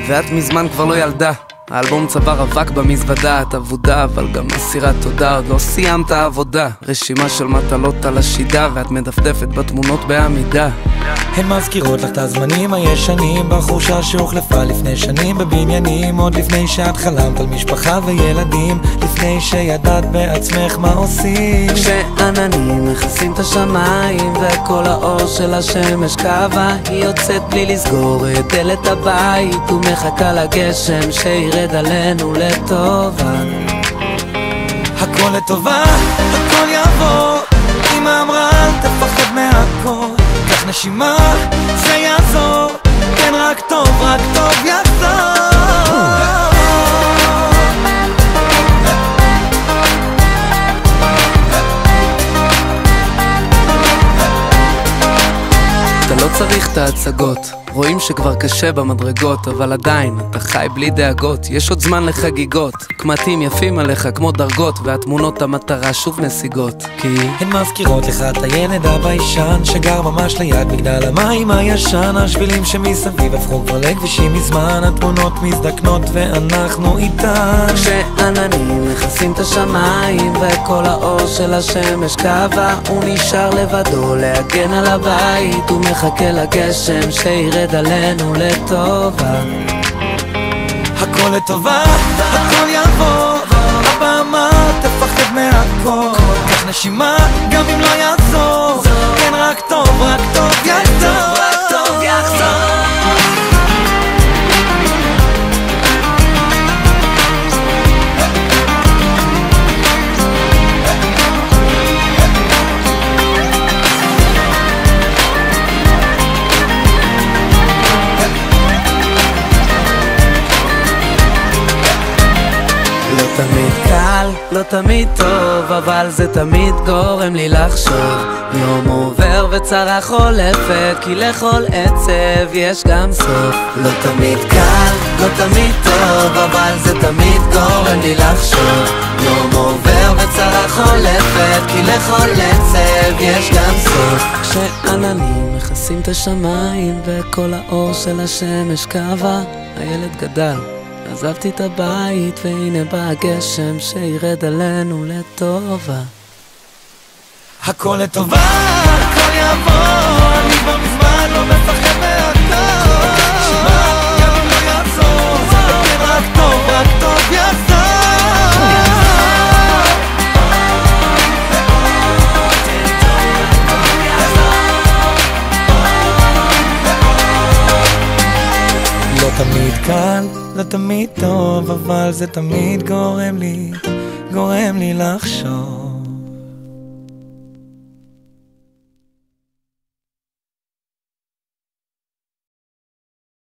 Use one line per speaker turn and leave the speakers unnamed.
ואת מזמן כבר לא ילדה. האלבום צוואר אבק במזוודה, את עבודה אבל גם מסירת תודה. עוד לא סיימת עבודה, רשימה של מטלות על השידה, ואת מדפדפת בתמונות בעמידה.
הן מזכירות לך את הזמנים הישנים, בחורשה שהוחלפה לפני שנים בבניינים, עוד לפני שאת חלמת על משפחה וילדים, לפני שידעת בעצמך מה עושים.
כשעננים מכסים את השמיים וכל האור של השמש קבע, היא יוצאת בלי לסגור את דלת הבית ומחכה לגשם שירד עלינו לטובה.
הכל לטובה, הכל יעבור, אמא אמרה אל תפחד מהכל, קח נשימה, זה יעזור, כן רק טוב יחזור.
אתה לא צריך את ההצגות, רואים שכבר קשה במדרגות, אבל עדיין אתה חי בלי דאגות, יש עוד זמן לחגיגות, קמטים יפים עליך כמו דרגות, והתמונות המטרה שוב נסיגות, כי
הן מזכירות לך את הילד הביישן שגר ממש ליד מגדל המים הישן, השבילים שמסביב הפכו כבר לכבישים מזמן, התמונות מזדקנות ואנחנו איתן.
כשעננים מכסים את השמיים וכל האור של השמש קבע, הוא נשאר לבדו להגן על הבית ומחכה לגשם שירד עלינו לטובה.
הכל לטובה, הכל יעבור, הבמה תפחד מהכל, קח נשימה גם אם לא יעזור, כן רק טוב יחזור.
לא תמיד קל, לא תמיד טוב, אבל זה תמיד גורם לי לחשוב. יום עובר וצרה חולפת, כי לכל עצב יש גם סוף. לא תמיד קל, לא תמיד טוב, אבל זה תמיד גורם לי לחשוב. יום עובר וצרה חולפת, כי לכל עצב יש גם סוף. כשעננים מכסים את השמיים וכל האור של השמש קבע, הילד גדל, עזבתי את הבית והנה בא הגשם שירד עלינו לטובה.
הכל לטובה, הכל יעבור, אני כבר מזמן לא מפחד מהכל, גם אם לא יעזור, כן רק טוב יעזור. לא תמיד קל, לא תמיד טוב, אבל זה תמיד גורם לי לחשוב.